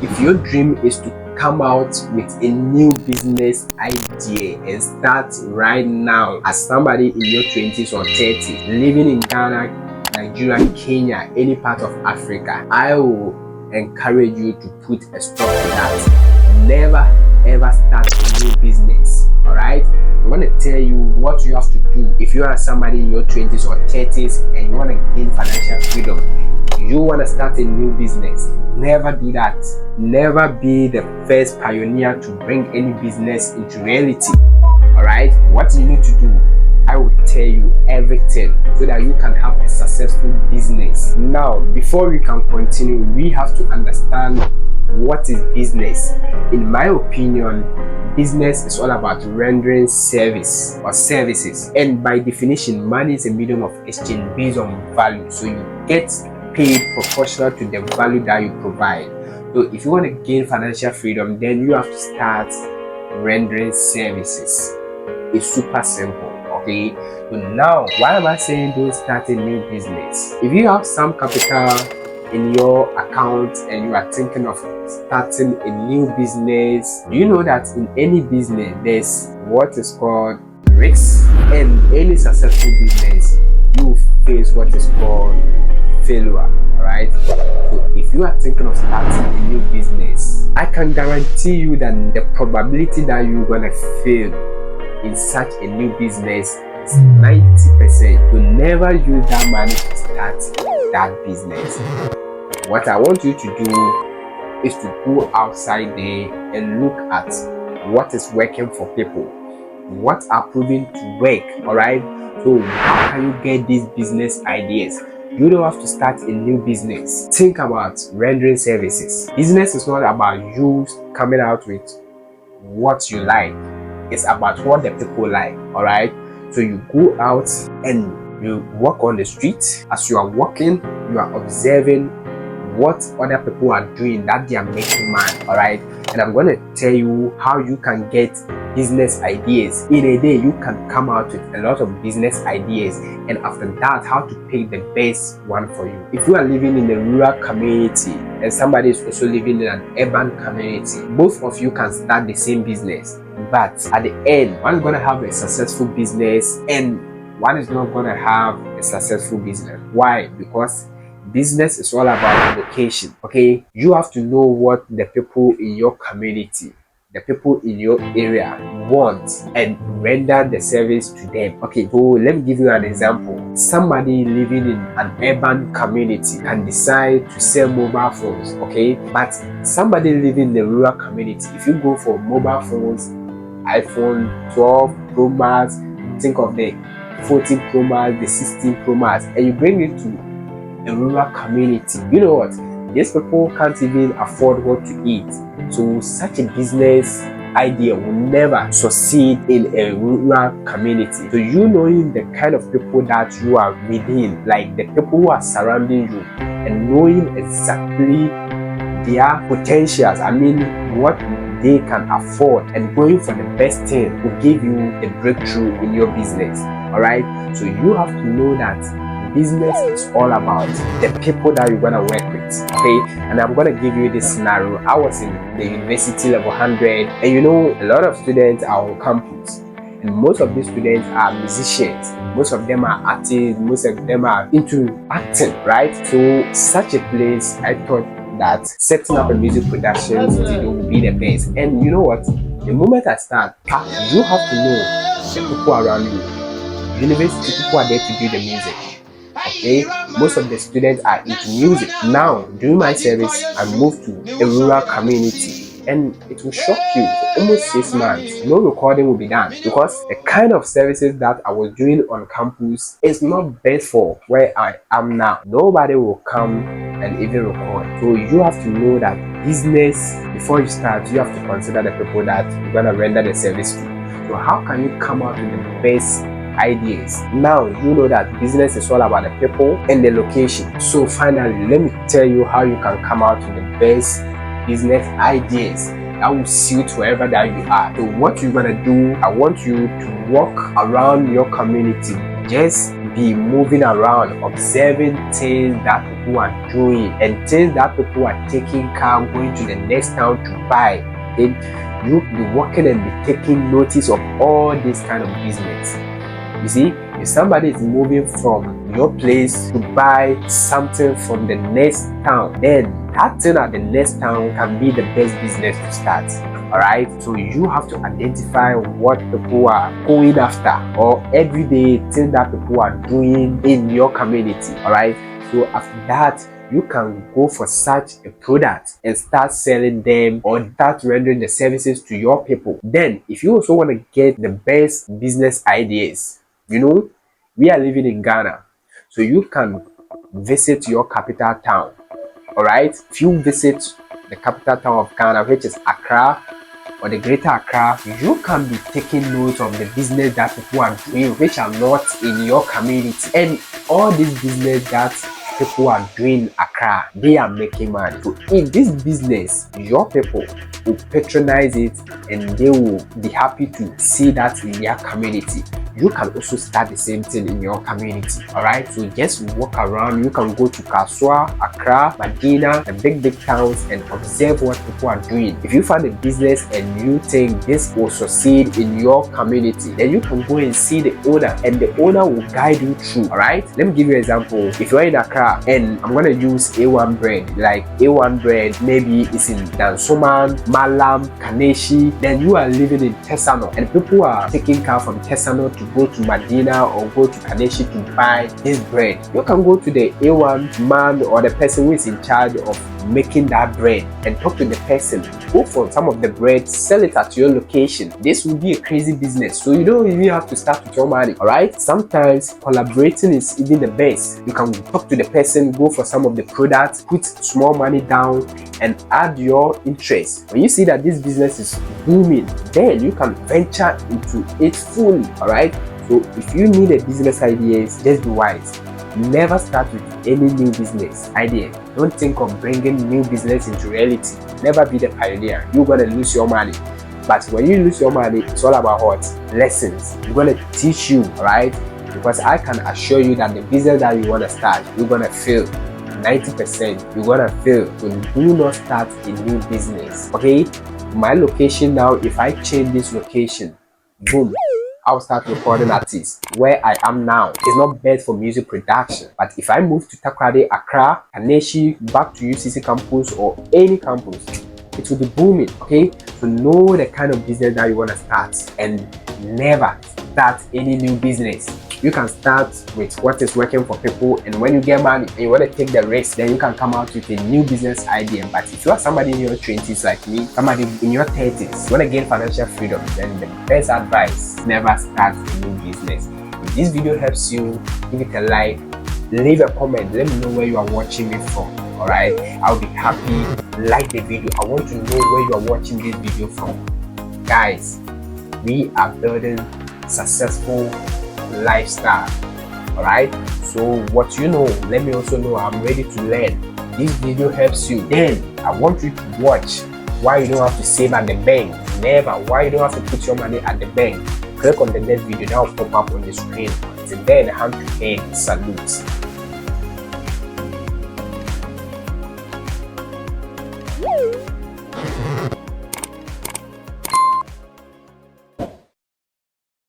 If your dream is to come out with a new business idea and start right now as somebody in your 20s or 30s living in Ghana, Nigeria, Kenya, any part of Africa, I will encourage you to put a stop to that. Never ever start a new business. Alright? I want to tell you what you have to do if you are somebody in your 20s or 30s and you want to gain financial freedom. You want to start a new business. Never do that. Never be the first pioneer to bring any business into reality. Alright? What you need to do, I will tell you everything so that you can have a successful business. Now, before we can continue, we have to understand what is business. In my opinion, business is all about rendering service or services, and by definition, money is a medium of exchange based on value. So you get paid proportional to the value that you provide. So if you want to gain financial freedom, then you have to start rendering services. It's super simple. Okay, so now why am I saying don't start a new business? If you have some capital in your account and you are thinking of starting a new business, do you know that in any business there's what is called risks, and any successful business you face what is called failure. Alright, so if you are thinking of starting a new business, I can guarantee you that the probability that you're gonna fail in such a new business is 90%. You never use that money to start that business. What I want you to do is to go outside there and look at what is working for people, what are proving to work. Alright, so how can you get these business ideas? You don't have to start a new business. Think about rendering services. Business is not about you coming out with what you like. It's about what the people like. Alright, so you go out and you walk on the street. As you are walking, you are observing what other people are doing that they are making money. Alright, and I'm going to tell you how you can get business ideas. In a day you can come out with a lot of business ideas, and after that how to pick the best one for you. If you are living in a rural community and somebody is also living in an urban community, both of you can start the same business, but at the end one is going to have a successful business and one is not going to have a successful business. Why? Because business is all about location. Okay, you have to know what the people in your community, the people in your area want, and render the service to them. Okay, so let me give you an example. Somebody living in an urban community can decide to sell mobile phones, okay, but somebody living in the rural community, if you go for mobile phones, iPhone 12 Pro Max, think of the 14 Pro Max, the 16 Pro Max, and you bring it to a rural community, you know what? These people can't even afford what to eat. So such a business idea will never succeed in a rural community. So you knowing the kind of people that you are within, like the people who are surrounding you, and knowing exactly their potentials, I mean what they can afford, and going for the best thing will give you the breakthrough in your business. Alright, so you have to know that business is all about the people that you're gonna work with. Okay, and I'm gonna give you this scenario. I was in the university level 100, and you know a lot of students are on campus, and most of these students are musicians, most of them are artists, most of them are into acting, right? So such a place, I thought that setting up a music production studio would be the best. And you know what, the moment I start, you have to know the people around you. University people are there to do the music. Okay, most of the students are into music. Now during my service I moved to a rural community, and it will shock you, for almost 6 months no recording will be done, because the kind of services that I was doing on campus is not best for where I am now. Nobody will come and even record. So you have to know that business, before you start, you have to consider the people that you're gonna render the service to. So how can you come out with the best ideas? Now you know that business is all about the people and the location. So finally, let me tell you how you can come out with the best business ideas that will suit wherever that you are. So what you're gonna do, I want you to walk around your community. Just be moving around, observing things that people are doing and things that people are taking car, going to the next town to buy. Okay? You be working and be taking notice of all this kind of business. You see, if somebody is moving from your place to buy something from the next town, then that thing at the next town can be the best business to start. Alright, so you have to identify what people are going after, or everyday things that people are doing in your community. Alright, so after that, you can go for such a product and start selling them or start rendering the services to your people. Then, if you also want to get the best business ideas, you know, we are living in Ghana, so you can visit your capital town. Alright, if you visit the capital town of Ghana, which is Accra or the Greater Accra, you can be taking notes of the business that people are doing which are not in your community. And all these business that people are doing in Accra, they are making money. So if this business, your people will patronize it and they will be happy to see that in their community, you can also start the same thing in your community. Alright, so just walk around. You can go to Kaswa, Accra, Medina, the big towns, and observe what people are doing. If you find a business and you think this will succeed in your community, then you can go and see the owner, and the owner will guide you through. Alright, let me give you an example. If you're in Accra and I'm gonna use A1 bread, like A1 bread maybe it's in Dansoman, Malam, Kaneshi, then you are living in Tesano and people are taking car from Tesano to go to Medina or go to Kaneshi to buy this bread. You can go to the A1 man or the person who is in charge of making that bread and talk to the person, go for some of the bread, sell it at your location. This will be a crazy business, so you don't even have to start with your money. Alright, sometimes collaborating is even the best. You can talk to the person, go for some of the products, put small money down and add your interest. When you see that this business is booming, then you can venture into it fully. Alright, so if you need a business ideas, just be wise. Never start with any new business idea. Don't think of bringing new business into reality. Never be the pioneer. You're gonna lose your money. But when you lose your money, it's all about what? Lessons. You're gonna teach you, alright? Because I can assure you that the business that you wanna start, you're gonna fail. 90% you're gonna fail. So do not start a new business. Okay? My location now, if I change this location, boom, I'll start recording artists. Where I am now is not best for music production. But if I move to Takoradi, Accra, Kaneshi, back to UCC campus or any campus, it will be booming. Okay, so know the kind of business that you want to start and never start any new business. You can start with what is working for people, and when you get money and you want to take the risk, then you can come out with a new business idea. But if you are somebody in your 20s like me, somebody in your 30s, you want to gain financial freedom, then the best advice, never start a new business. If this video helps you, give it a like, leave a comment, let me know where you are watching me from. Alright, I'll be happy. Like the video. I want to know where you are watching this video from. Guys, we are building successful lifestyle. Alright, so what you know, let me also know. I'm ready to learn. This video helps you, then I want you to watch why you don't have to save at the bank. Never. Why you don't have to put your money at the bank. Click on the next video that will pop up on the screen. Until then, hand to hand, salute.